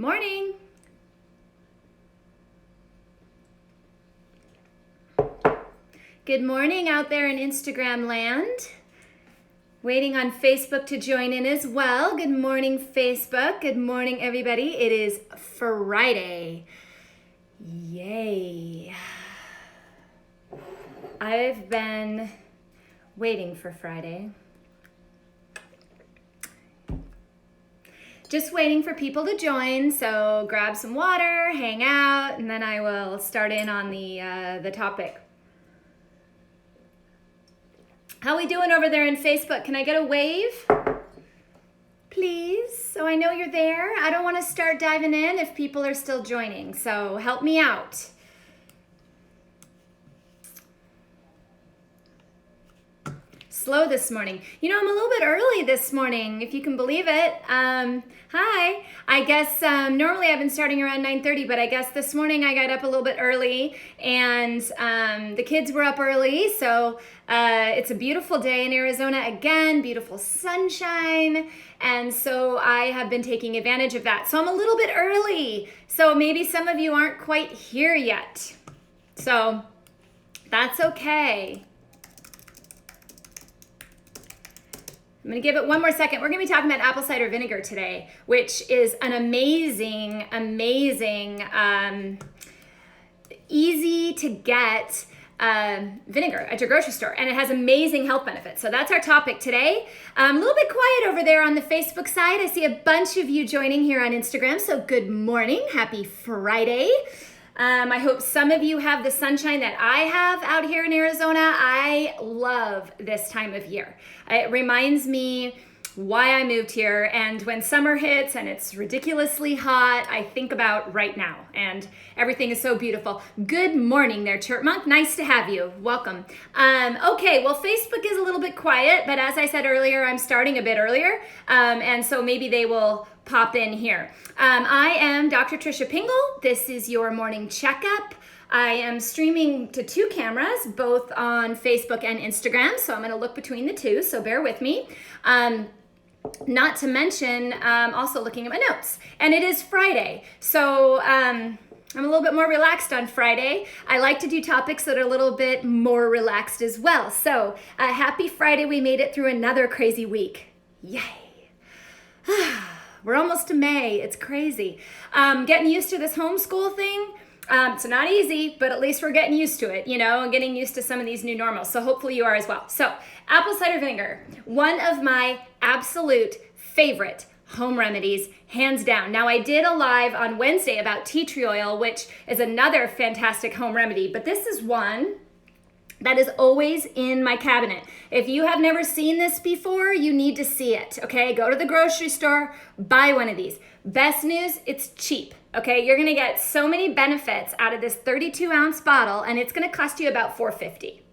Morning. Good morning out there in Instagram land. Waiting on Facebook to join in as well. Good morning, Facebook. Good morning, everybody. It is Friday. Yay. I've been waiting for Friday. Just waiting for people to join, so grab some water, hang out, and then I will start in on the topic. How we doing over there in Facebook? Can I get a wave? Please, so I know you're there. I don't want to start diving in if people are still joining, so help me out. Slow this morning. You know, I'm a little bit early this morning, if you can believe it. Hi. I guess normally I've been starting around 9:30, but I guess this morning I got up a little bit early, and the kids were up early, so it's a beautiful day in Arizona again, beautiful sunshine, and so I have been taking advantage of that. So I'm a little bit early, so maybe some of you aren't quite here yet. So that's okay. I'm going to give it one more second. We're going to be talking about apple cider vinegar today, which is an amazing, easy to get vinegar at your grocery store, and it has amazing health benefits. So that's our topic today. A little bit quiet over there on the Facebook side. I see a bunch of you joining here on Instagram, so good morning. Happy Friday. I hope some of you have the sunshine that I have out here in Arizona. I love this time of year. It reminds me why I moved here, and when summer hits and it's ridiculously hot, I think about right now, and everything is so beautiful. Good morning there, Chirpmunk. Nice to have you. Welcome. Okay, well, Facebook is a little bit quiet, but as I said earlier, I'm starting a bit earlier, and so maybe they will pop in here. I am Dr. Tricia Pingel. This is your morning checkup. I am streaming to two cameras, both on Facebook and Instagram, so I'm going to look between the two, so bear with me. Not to mention, also looking at my notes. And it is Friday, so I'm a little bit more relaxed on Friday. I like to do topics that are a little bit more relaxed as well. So happy Friday. We made it through another crazy week. Yay. We're almost to May. It's crazy. Getting used to this homeschool thing. It's not easy, but at least we're getting used to it, you know, and getting used to some of these new normals. So hopefully you are as well. So apple cider vinegar, one of my absolute favorite home remedies, hands down. Now, I did a live on Wednesday about tea tree oil, which is another fantastic home remedy, but this is one that is always in my cabinet. If you have never seen this before, you need to see it, okay? Go to the grocery store, buy one of these. Best news, it's cheap, okay? You're gonna get so many benefits out of this 32-ounce bottle, and it's gonna cost you about $4.50.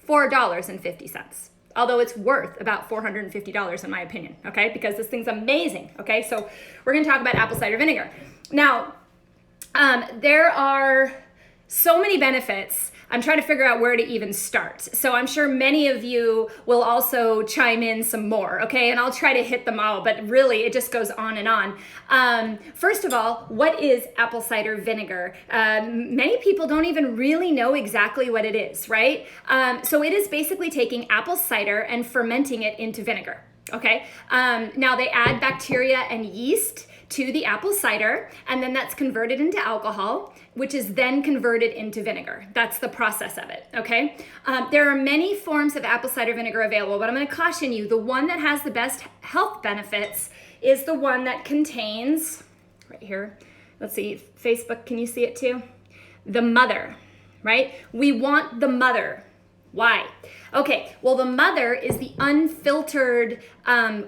$4.50. Although it's worth about $450 in my opinion, okay? Because this thing's amazing, okay? So we're gonna talk about apple cider vinegar. Now, there are so many benefits. I'm trying to figure out where to even start. So I'm sure many of you will also chime in some more, okay? And I'll try to hit them all, but really it just goes on and on. First of all, what is apple cider vinegar? Many people don't even really know exactly what it is, right? So it is basically taking apple cider and fermenting it into vinegar, okay? Now they add bacteria and yeast to the apple cider, and then that's converted into alcohol, which is then converted into vinegar. That's the process of it, okay? There are many forms of apple cider vinegar available, but I'm gonna caution you, the one that has the best health benefits is the one that contains, right here, let's see, Facebook, can you see it too? The mother, right? We want the mother. Why? Okay, well, the mother is the unfiltered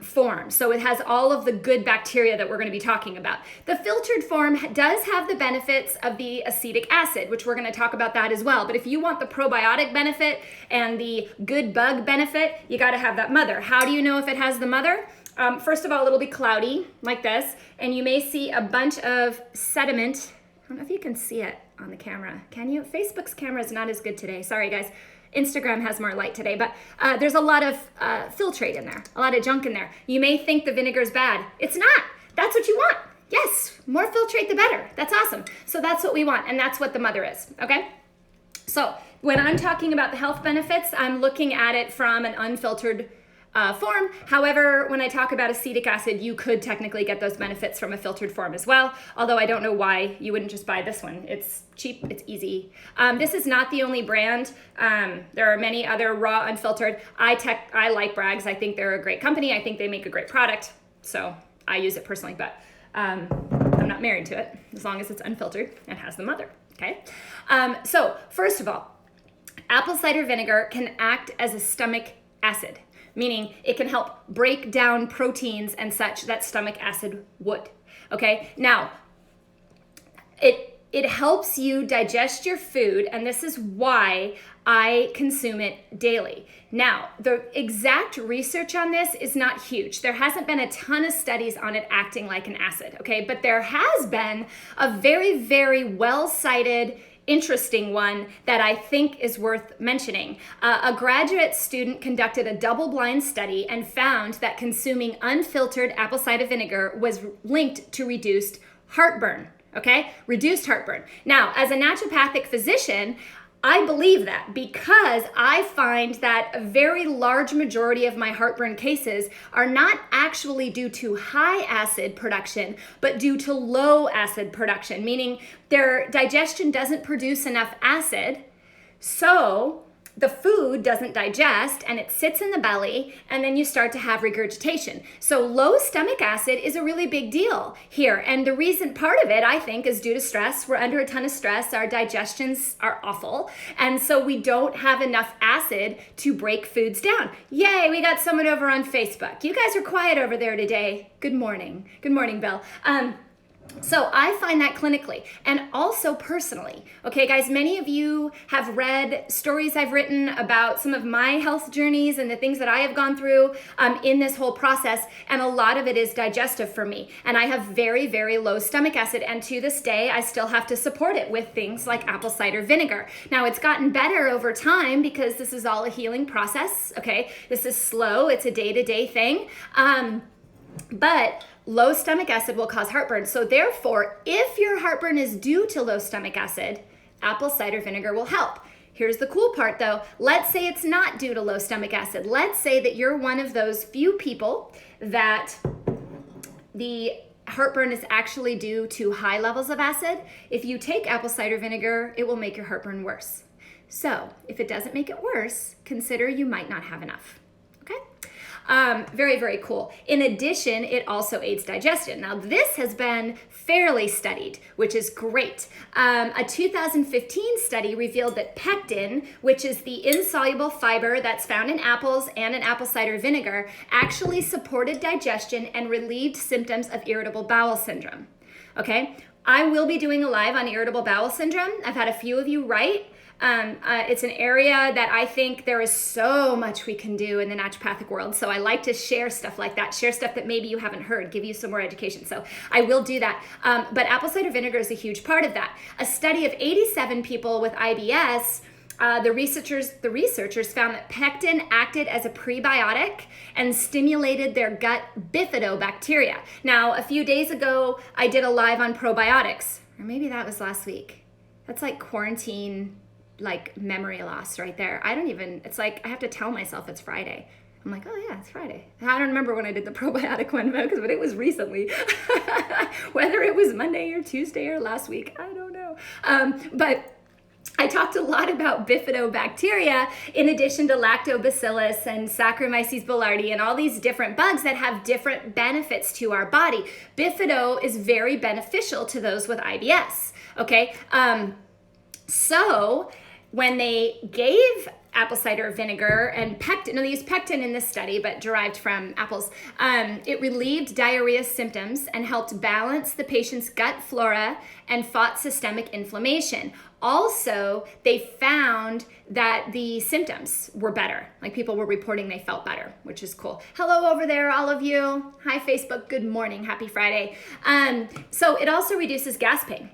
form. So it has all of the good bacteria that we're going to be talking about. The filtered form does have the benefits of the acetic acid, which we're going to talk about that as well. But if you want the probiotic benefit and the good bug benefit, you got to have that mother. How do you know if it has the mother? First of all, it'll be cloudy like this, and you may see a bunch of sediment. I don't know if you can see it on the camera. Can you? Facebook's camera is not as good today. Sorry, guys. Instagram has more light today, but there's a lot of filtrate in there, a lot of junk in there. You may think the vinegar is bad. It's not. That's what you want. Yes, more filtrate the better. That's awesome. So that's what we want, and that's what the mother is, okay? So when I'm talking about the health benefits, I'm looking at it from an unfiltered form. However, when I talk about acetic acid, you could technically get those benefits from a filtered form as well, although I don't know why you wouldn't just buy this one. It's cheap, it's easy. This is not the only brand. There are many other raw unfiltered. I like Bragg's. I think they're a great company. I think they make a great product, so I use it personally, but I'm not married to it as long as it's unfiltered and has the mother, okay? So first of all, apple cider vinegar can act as a stomach acid, meaning it can help break down proteins and such that stomach acid would, okay? Now, it helps you digest your food, and this is why I consume it daily. Now, the exact research on this is not huge. There hasn't been a ton of studies on it acting like an acid, okay? But there has been a very, very well-cited, interesting one that I think is worth mentioning. A graduate student conducted a double-blind study and found that consuming unfiltered apple cider vinegar was linked to reduced heartburn, okay? Reduced heartburn. Now, as a naturopathic physician, I believe that because I find that a very large majority of my heartburn cases are not actually due to high acid production, but due to low acid production, meaning their digestion doesn't produce enough acid, so the food doesn't digest and it sits in the belly, and then you start to have regurgitation. So low stomach acid is a really big deal here. And the reason part of it, I think, is due to stress. We're under a ton of stress. Our digestions are awful. And so we don't have enough acid to break foods down. Yay, we got someone over on Facebook. You guys are quiet over there today. Good morning. Good morning, Bill. So I find that clinically and also personally. Okay, guys, many of you have read stories I've written about some of my health journeys and the things that I have gone through in this whole process, and a lot of it is digestive for me. And I have very, very low stomach acid, and to this day, I still have to support it with things like apple cider vinegar. Now, it's gotten better over time because this is all a healing process, okay? This is slow. It's a day-to-day thing. But low stomach acid will cause heartburn. So therefore, if your heartburn is due to low stomach acid, apple cider vinegar will help. Here's the cool part though. Let's say it's not due to low stomach acid. Let's say that you're one of those few people that the heartburn is actually due to high levels of acid. If you take apple cider vinegar, it will make your heartburn worse. So if it doesn't make it worse, consider you might not have enough. Okay? Very, very cool. In addition, it also aids digestion. Now, this has been fairly studied, which is great. A 2015 study revealed that pectin, which is the insoluble fiber that's found in apples and in apple cider vinegar, actually supported digestion and relieved symptoms of irritable bowel syndrome. Okay? I will be doing a live on irritable bowel syndrome. I've had a few of you write. It's an area that I think there is so much we can do in the naturopathic world. So I like to share stuff like that, share stuff that maybe you haven't heard, give you some more education. So I will do that. But apple cider vinegar is a huge part of that. A study of 87 people with IBS, the researchers found that pectin acted as a prebiotic and stimulated their gut bifidobacteria. Now, a few days ago, I did a live on probiotics, or maybe that was last week. That's like quarantine, like memory loss right there. It's like I have to tell myself it's Friday. I'm like, oh yeah, it's Friday. I don't remember when I did the probiotic one, but it was recently. Whether it was Monday or Tuesday or last week, I don't know. But I talked a lot about bifidobacteria in addition to lactobacillus and Saccharomyces boulardii and all these different bugs that have different benefits to our body. Bifido is very beneficial to those with IBS, okay? So when they gave apple cider vinegar and pectin, they used pectin in this study, but derived from apples, it relieved diarrhea symptoms and helped balance the patient's gut flora and fought systemic inflammation. Also, they found that the symptoms were better. Like people were reporting they felt better, which is cool. Hello over there, all of you. Hi, Facebook. Good morning. Happy Friday. So it also reduces gas pain.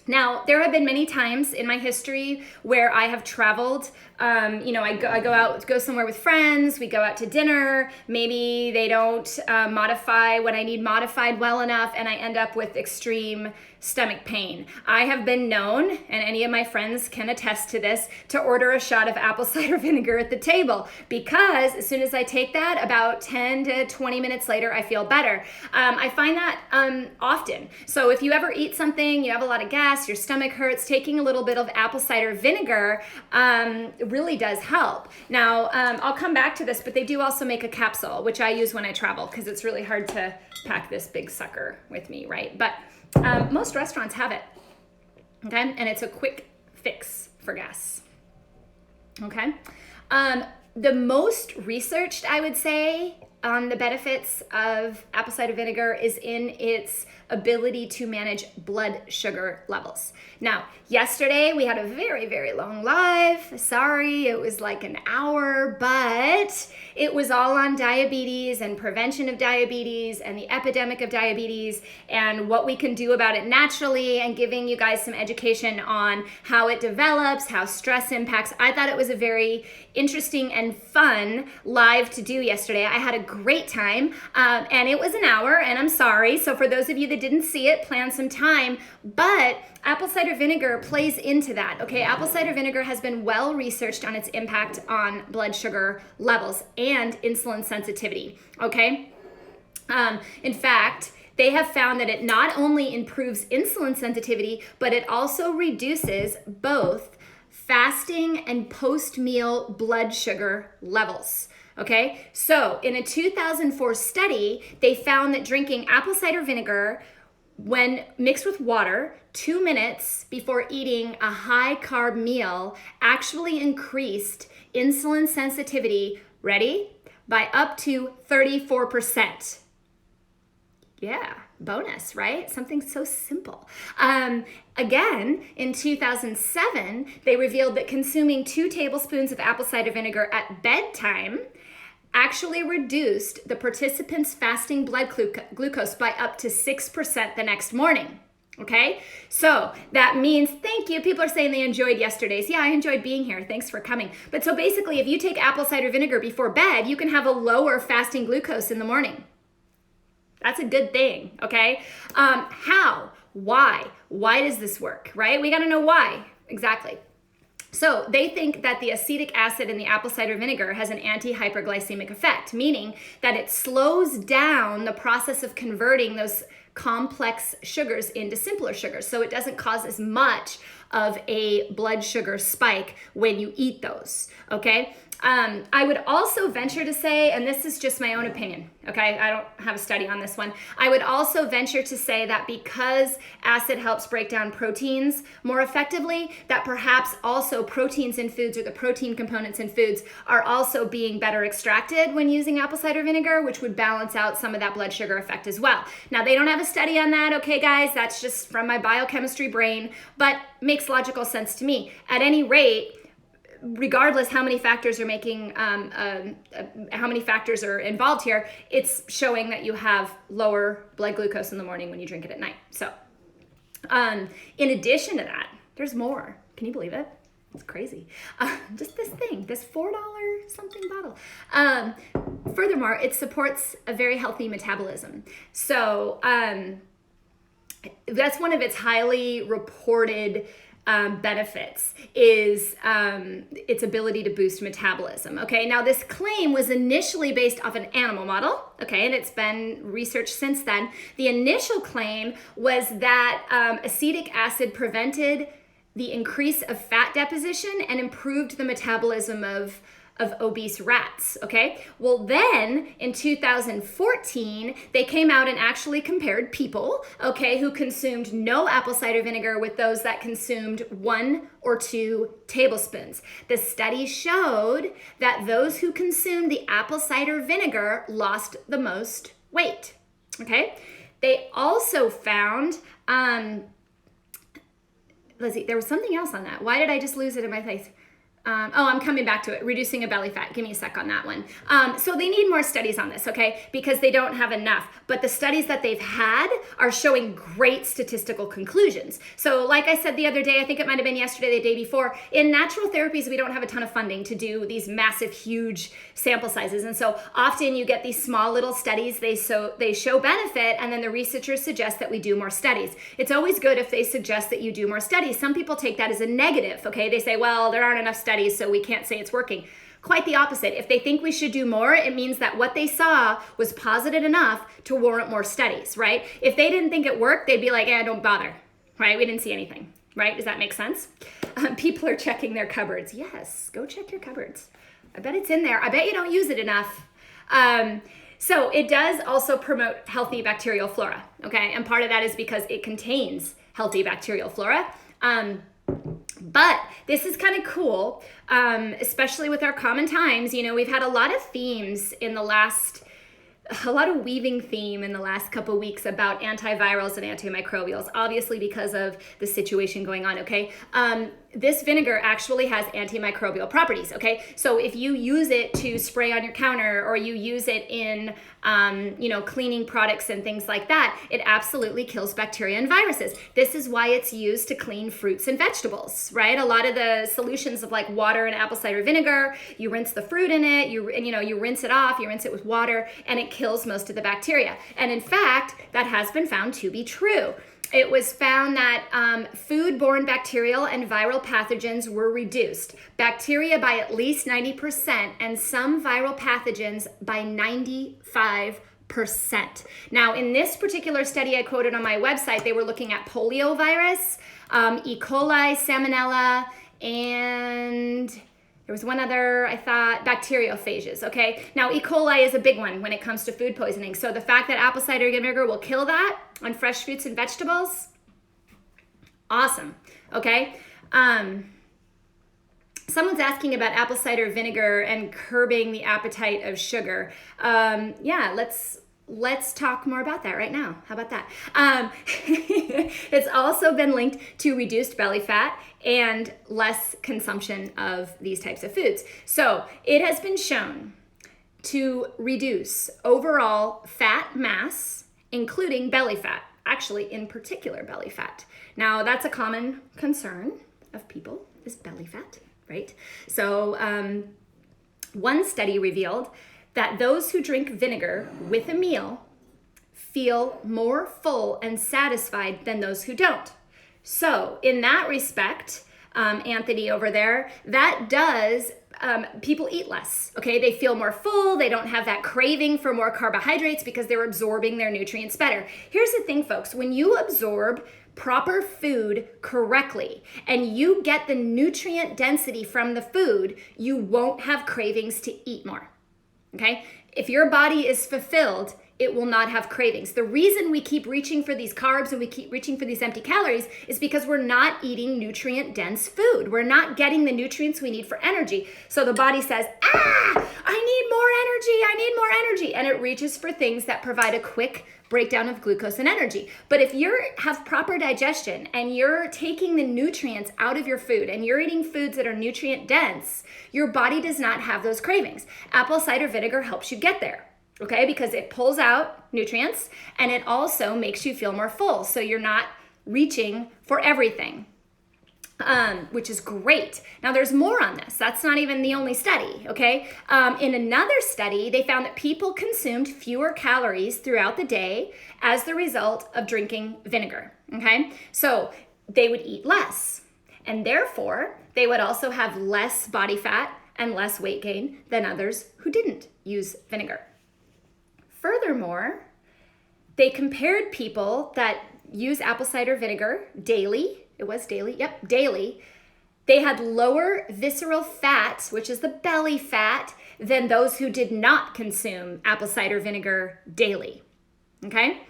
Now, there have been many times in my history where I have traveled. I go out, go somewhere with friends. We go out to dinner. Maybe they don't modify what I need modified well enough, and I end up with extreme stomach pain. I have been known, and any of my friends can attest to this, to order a shot of apple cider vinegar at the table, because as soon as I take that, about 10 to 20 minutes later, I feel better. I find that often. So if you ever eat something, you have a lot of gas, your stomach hurts, taking a little bit of apple cider vinegar really does help. Now, I'll come back to this, but they do also make a capsule, which I use when I travel, because it's really hard to pack this big sucker with me, right? But most restaurants have it, okay? And it's a quick fix for gas, okay? The most researched, I would say, on the benefits of apple cider vinegar is in its ability to manage blood sugar levels. Now, yesterday we had a very, very long live. Sorry, it was like an hour, but it was all on diabetes and prevention of diabetes and the epidemic of diabetes and what we can do about it naturally, and giving you guys some education on how it develops, how stress impacts. I thought it was a very interesting and fun live to do yesterday. I had a great time, and it was an hour, and I'm sorry. So for those of you that didn't see it, plan some time, but apple cider vinegar plays into that, okay? Apple cider vinegar has been well researched on its impact on blood sugar levels and insulin sensitivity, okay? In fact, they have found that it not only improves insulin sensitivity, but it also reduces both fasting and post-meal blood sugar levels. Okay, so in a 2004 study, they found that drinking apple cider vinegar when mixed with water 2 minutes before eating a high carb meal actually increased insulin sensitivity, ready, by up to 34%. Yeah, bonus, right? Something so simple. Again, in 2007, they revealed that consuming 2 tablespoons of apple cider vinegar at bedtime actually reduced the participants' fasting blood glucose by up to 6% the next morning. Okay, so that means, thank you. People are saying they enjoyed yesterday's. Yeah, I enjoyed being here. Thanks for coming. But so basically, if you take apple cider vinegar before bed, you can have a lower fasting glucose in the morning. That's a good thing, okay? How? Why? Why does this work, right? We got to know why, exactly. So they think that the acetic acid in the apple cider vinegar has an anti-hyperglycemic effect, meaning that it slows down the process of converting those complex sugars into simpler sugars. So it doesn't cause as much of a blood sugar spike when you eat those, okay? I would also venture to say, and this is just my own opinion, okay? I don't have a study on this one. I would also venture to say that because acid helps break down proteins more effectively, that perhaps also proteins in foods, or the protein components in foods, are also being better extracted when using apple cider vinegar, which would balance out some of that blood sugar effect as well. Now, they don't have a study on that, okay, guys? That's just from my biochemistry brain, but makes logical sense to me. At any rate, regardless how many factors are making, how many factors are involved here, it's showing that you have lower blood glucose in the morning when you drink it at night. So, in addition to that, there's more. Can you believe it? It's crazy. Just this thing, this $4 something bottle. Furthermore, it supports a very healthy metabolism. So, that's one of its highly reported benefits is its ability to boost metabolism. Okay, now this claim was initially based off an animal model, okay, and it's been researched since then. The initial claim was that acetic acid prevented the increase of fat deposition and improved the metabolism of obese rats, okay? Well, then in 2014, they came out and actually compared people, okay, who consumed no apple cider vinegar with those that consumed 1 or 2 tablespoons. The study showed that those who consumed the apple cider vinegar lost the most weight, okay? They also found, let's see, there was something else on that. Why did I just lose it in my face? I'm coming back to it. Reducing a belly fat. Give me a sec on that one. So they need more studies on this, okay? Because they don't have enough. But the studies that they've had are showing great statistical conclusions. So like I said the other day, I think it might have been yesterday, the day before, in natural therapies, we don't have a ton of funding to do these massive, huge sample sizes. And so often you get these small little studies, they show benefit, and then the researchers suggest that we do more studies. It's always good if they suggest that you do more studies. Some people take that as a negative, okay? They say, well, there aren't enough studies, so we can't say it's working. Quite the opposite. If they think we should do more, it means that what they saw was positive enough to warrant more studies, right? If they didn't think it worked, they'd be like, don't bother, right? We didn't see anything, right? Does that make sense? People are checking their cupboards. Yes, go check your cupboards. I bet it's in there. I bet you don't use it enough. So it does also promote healthy bacterial flora, okay? And part of that is because it contains healthy bacterial flora. But this is kind of cool, especially with our common times. You know, we've had a lot of themes in the last, a lot of weaving theme in the last couple of weeks about antivirals and antimicrobials, obviously because of the situation going on, okay? This vinegar actually has antimicrobial properties, okay? So if you use it to spray on your counter or you use it in, cleaning products and things like that, it absolutely kills bacteria and viruses. This is why it's used to clean fruits and vegetables, right? A lot of the solutions of like water and apple cider vinegar, you rinse the fruit in it, you rinse it off, you rinse it with water, and it kills most of the bacteria. And in fact, that has been found to be true. It was found that food-borne bacterial and viral pathogens were reduced. Bacteria by at least 90% and some viral pathogens by 95%. Now, in this particular study I quoted on my website, they were looking at poliovirus, E. coli, salmonella, and there was one other, I thought, bacteriophages, okay? Now, E. coli is a big one when it comes to food poisoning. So the fact that apple cider vinegar will kill that on fresh fruits and vegetables, awesome, okay? Someone's asking about apple cider vinegar and curbing the appetite of sugar. Yeah, let's talk more about that right now. How about that? It's also been linked to reduced belly fat and less consumption of these types of foods. So it has been shown to reduce overall fat mass, including belly fat, actually in particular belly fat. Now that's a common concern of people is belly fat, right? So one study revealed that those who drink vinegar with a meal feel more full and satisfied than those who don't. So in that respect, Anthony over there, that does, people eat less, okay? They feel more full, they don't have that craving for more carbohydrates because they're absorbing their nutrients better. Here's the thing, folks, when you absorb proper food correctly and you get the nutrient density from the food, you won't have cravings to eat more. Okay? If your body is fulfilled, it will not have cravings. The reason we keep reaching for these carbs and we keep reaching for these empty calories is because we're not eating nutrient-dense food. We're not getting the nutrients we need for energy. So the body says, I need more energy, and it reaches for things that provide a quick breakdown of glucose and energy. But if you have proper digestion and you're taking the nutrients out of your food and you're eating foods that are nutrient dense, your body does not have those cravings. Apple cider vinegar helps you get there, okay? Because it pulls out nutrients and it also makes you feel more full. So you're not reaching for everything, which is great. Now there's more on this. That's not even the only study, okay? In another study, they found that people consumed fewer calories throughout the day as the result of drinking vinegar, okay? So they would eat less, and therefore they would also have less body fat and less weight gain than others who didn't use vinegar. Furthermore, they compared people that use apple cider vinegar daily. It was daily. Yep, daily. They had lower visceral fat, which is the belly fat, than those who did not consume apple cider vinegar daily. Okay?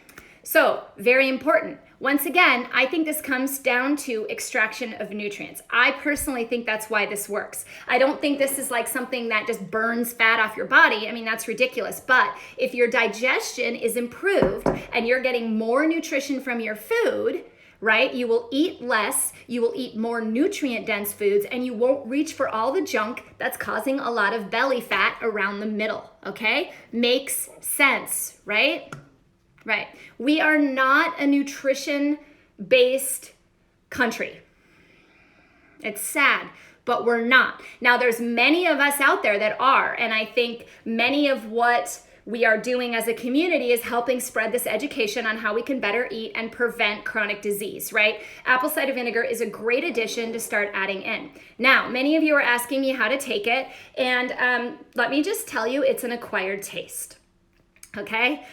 So, very important. Once again, I think this comes down to extraction of nutrients. I personally think that's why this works. I don't think this is like something that just burns fat off your body. I mean, that's ridiculous. But if your digestion is improved and you're getting more nutrition from your food, right? You will eat less, you will eat more nutrient dense foods, and you won't reach for all the junk that's causing a lot of belly fat around the middle, okay? Makes sense, right? Right. We are not a nutrition-based country. It's sad, but we're not. Now, there's many of us out there that are, and I think many of what we are doing as a community is helping spread this education on how we can better eat and prevent chronic disease, right? Apple cider vinegar is a great addition to start adding in. Now, many of you are asking me how to take it, and let me just tell you, it's an acquired taste, okay?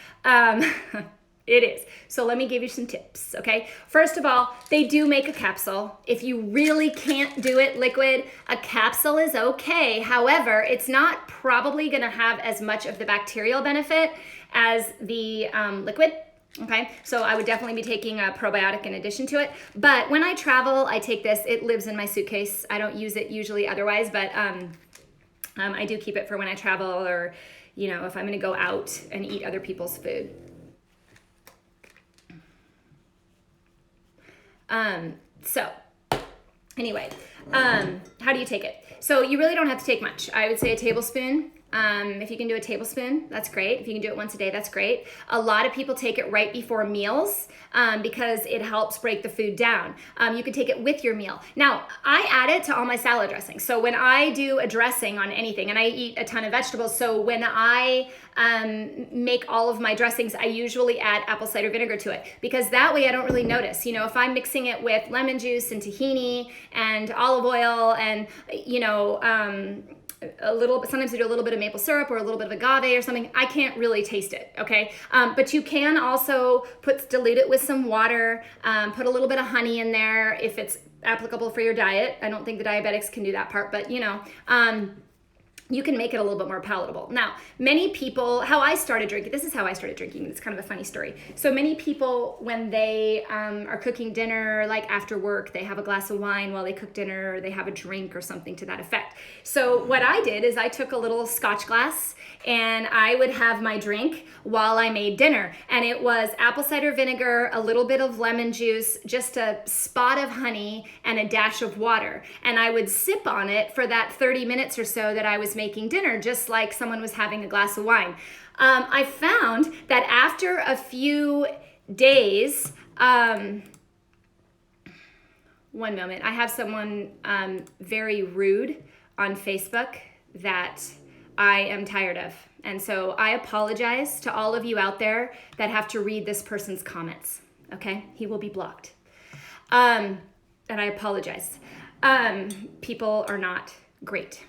It is. So let me give you some tips, okay? First of all, they do make a capsule. If you really can't do it liquid, a capsule is okay. However, it's not probably gonna have as much of the bacterial benefit as the liquid, okay? So I would definitely be taking a probiotic in addition to it. But when I travel, I take this. It lives in my suitcase. I don't use it usually otherwise, but I do keep it for when I travel, or, you know, if I'm gonna go out and eat other people's food. So anyway, how do you take it? So you really don't have to take much. I would say a tablespoon. If you can do a tablespoon, that's great. If you can do it once a day, that's great. A lot of people take it right before meals because it helps break the food down. You can take it with your meal. Now, I add it to all my salad dressings. So when I do a dressing on anything, and I eat a ton of vegetables, so when I make all of my dressings, I usually add apple cider vinegar to it, because that way I don't really notice. You know, if I'm mixing it with lemon juice and tahini and olive oil and, you know, sometimes I do a little bit of maple syrup or a little bit of agave or something, I can't really taste it, okay? But you can also dilute it with some water, put a little bit of honey in there if it's applicable for your diet. I don't think the diabetics can do that part, but you know, you can make it a little bit more palatable. Now, many people, this is how I started drinking. It's kind of a funny story. So many people, when they are cooking dinner, like after work, they have a glass of wine while they cook dinner, or they have a drink or something to that effect. So what I did is I took a little scotch glass and I would have my drink while I made dinner. And it was apple cider vinegar, a little bit of lemon juice, just a spot of honey, and a dash of water. And I would sip on it for that 30 minutes or so that I was making dinner, just like someone was having a glass of wine. I found that after a few days, one moment, I have someone very rude on Facebook that I am tired of. And so I apologize to all of you out there that have to read this person's comments, okay? He will be blocked. And I apologize. People are not great.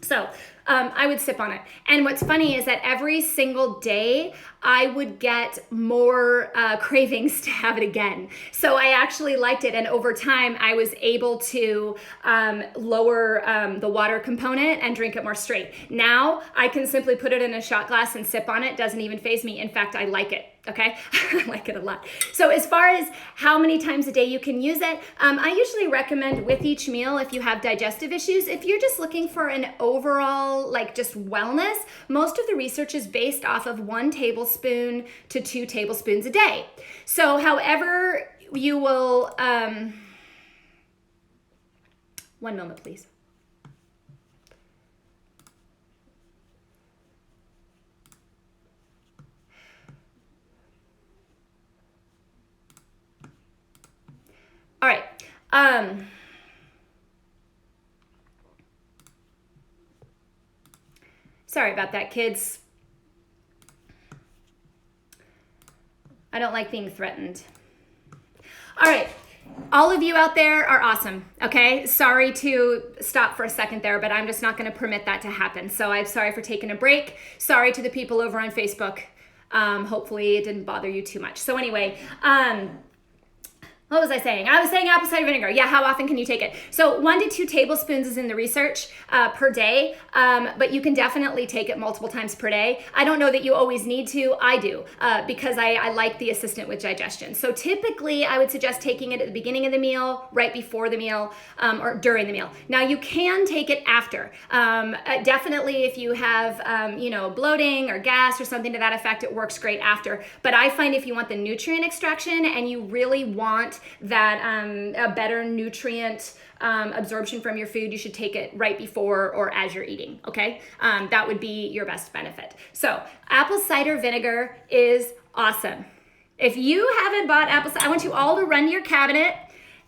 So I would sip on it. And what's funny is that every single day I would get more cravings to have it again. So I actually liked it. And over time, I was able to lower the water component and drink it more straight. Now I can simply put it in a shot glass and sip on it. Doesn't even faze me. In fact, I like it. Okay, I like it a lot. So as far as how many times a day you can use it, I usually recommend with each meal if you have digestive issues. If you're just looking for an overall, like just wellness, most of the research is based off of 1 tablespoon to 2 tablespoons a day. So however you will, one moment please. All right. Sorry about that, kids. I don't like being threatened. All right. All of you out there are awesome, okay? Sorry to stop for a second there, but I'm just not going to permit that to happen. So I'm sorry for taking a break. Sorry to the people over on Facebook. Hopefully it didn't bother you too much. So anyway, What was I saying? I was saying apple cider vinegar. Yeah, how often can you take it? So 1 to 2 tablespoons is in the research per day, but you can definitely take it multiple times per day. I don't know that you always need to. I do because I like the assistant with digestion. So typically I would suggest taking it at the beginning of the meal, right before the meal, or during the meal. Now you can take it after. Definitely if you have, bloating or gas or something to that effect, it works great after. But I find if you want the nutrient extraction and you really want that a better nutrient absorption from your food, you should take it right before or as you're eating, okay? That would be your best benefit. So apple cider vinegar is awesome. If you haven't bought apple cider, I want you all to run to your cabinet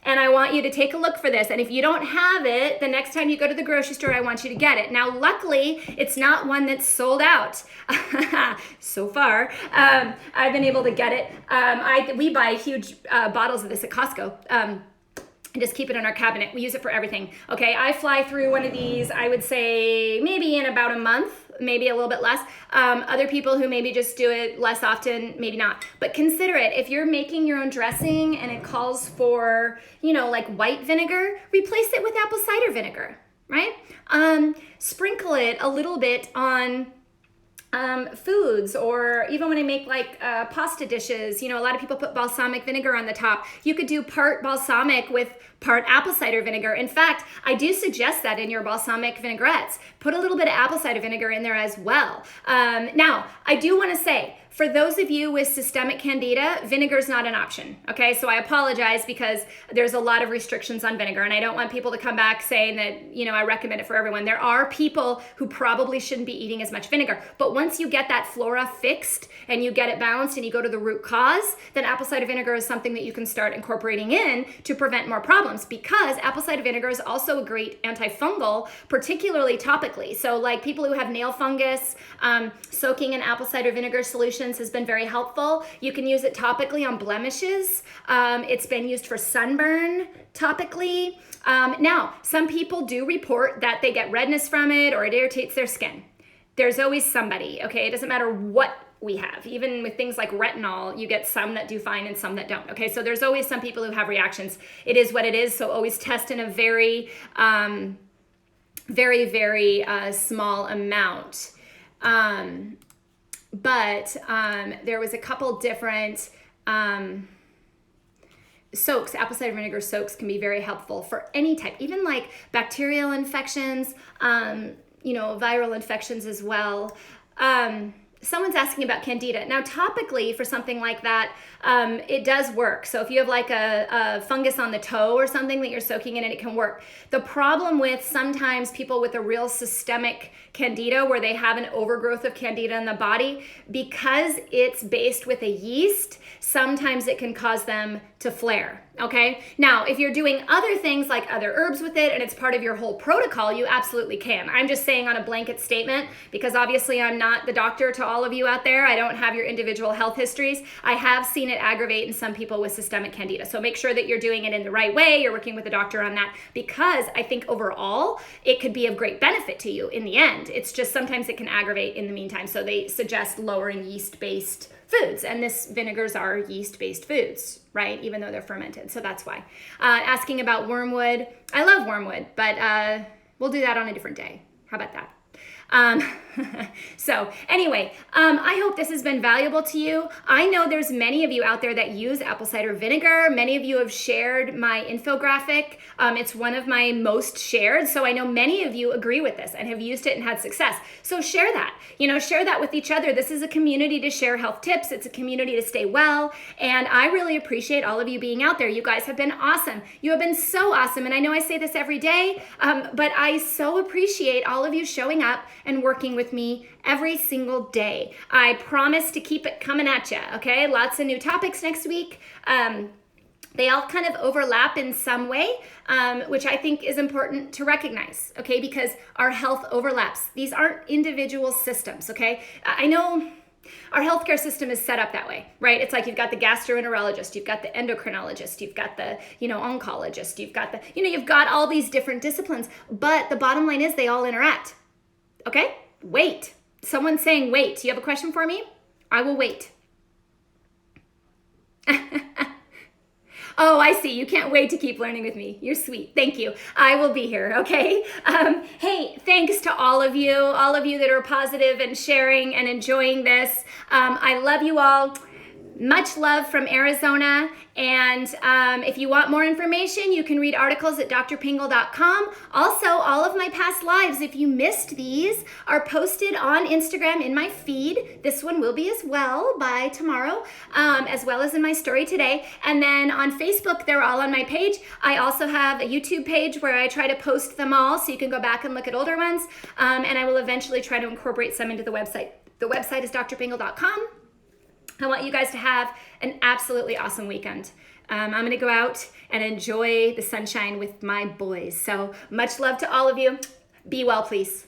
and I want you to take a look for this. And if you don't have it, the next time you go to the grocery store, I want you to get it. Now, luckily, it's not one that's sold out. So far, I've been able to get it. We buy huge bottles of this at Costco. And just keep it in our cabinet. We use it for everything. Okay, I fly through one of these, I would say maybe in about a month, maybe a little bit less. Other people who maybe just do it less often, maybe not. But consider it. If you're making your own dressing and it calls for, like white vinegar, replace it with apple cider vinegar, right? Sprinkle it a little bit on foods, or even when I make like pasta dishes, a lot of people put balsamic vinegar on the top. You could do part balsamic with part apple cider vinegar. In fact, I do suggest that in your balsamic vinaigrettes, put a little bit of apple cider vinegar in there as well. Now, I do want to say, for those of you with systemic candida, vinegar is not an option, okay? So I apologize because there's a lot of restrictions on vinegar, and I don't want people to come back saying that, I recommend it for everyone. There are people who probably shouldn't be eating as much vinegar, but once you get that flora fixed and you get it balanced and you go to the root cause, then apple cider vinegar is something that you can start incorporating in to prevent more problems, because apple cider vinegar is also a great antifungal, particularly topically. So like people who have nail fungus, soaking in apple cider vinegar solutions has been very helpful. You can use it topically on blemishes. It's been used for sunburn topically. Now, some people do report that they get redness from it or it irritates their skin. There's always somebody, okay? It doesn't matter what we have. Even with things like retinol, you get some that do fine and some that don't, okay? So there's always some people who have reactions. It is what it is, so always test in a very, very small amount. But there was a couple different soaks. Apple cider vinegar soaks can be very helpful for any type, even like bacterial infections, viral infections as well. Someone's asking about candida. Now, topically for something like that, it does work. So if you have like a fungus on the toe or something that you're soaking in, and it can work. The problem with sometimes people with a real systemic candida, where they have an overgrowth of candida in the body, because it's based with a yeast, sometimes it can cause them to flare. Okay. Now, if you're doing other things like other herbs with it and it's part of your whole protocol, you absolutely can. I'm just saying on a blanket statement, because obviously I'm not the doctor to all of you out there. I don't have your individual health histories. I have seen it aggravate in some people with systemic candida. So make sure that you're doing it in the right way. You're working with a doctor on that, because I think overall it could be of great benefit to you in the end. It's just sometimes it can aggravate in the meantime. So they suggest lowering yeast-based foods, and this vinegars are yeast-based foods, right? Even though they're fermented, so that's why. Asking about wormwood. I love wormwood, but we'll do that on a different day. How about that? So anyway, I hope this has been valuable to you. I know there's many of you out there that use apple cider vinegar. Many of you have shared my infographic. It's one of my most shared. So I know many of you agree with this and have used it and had success. So share that, share that with each other. This is a community to share health tips. It's a community to stay well. And I really appreciate all of you being out there. You guys have been awesome. You have been so awesome. And I know I say this every day, but I so appreciate all of you showing up and working with me every single day. I promise to keep it coming at you, okay? Lots of new topics next week. They all kind of overlap in some way, which I think is important to recognize, okay? Because our health overlaps. These aren't individual systems, okay? I know our healthcare system is set up that way, right? It's like you've got the gastroenterologist, you've got the endocrinologist, you've got the, oncologist, you've got the, you've got all these different disciplines, but the bottom line is they all interact, okay? Wait. Someone's saying wait. Do you have a question for me? I will wait. Oh, I see. You can't wait to keep learning with me. You're sweet. Thank you. I will be here, okay? Hey, thanks to all of you that are positive and sharing and enjoying this. I love you all. Much love from Arizona. And if you want more information, you can read articles at drpingel.com. Also, all of my past lives, if you missed these, are posted on Instagram in my feed. This one will be as well by tomorrow, as well as in my story today. And then on Facebook, they're all on my page. I also have a YouTube page where I try to post them all, so you can go back and look at older ones. And I will eventually try to incorporate some into the website. The website is drpingel.com. I want you guys to have an absolutely awesome weekend. I'm going to go out and enjoy the sunshine with my boys. So much love to all of you. Be well, please.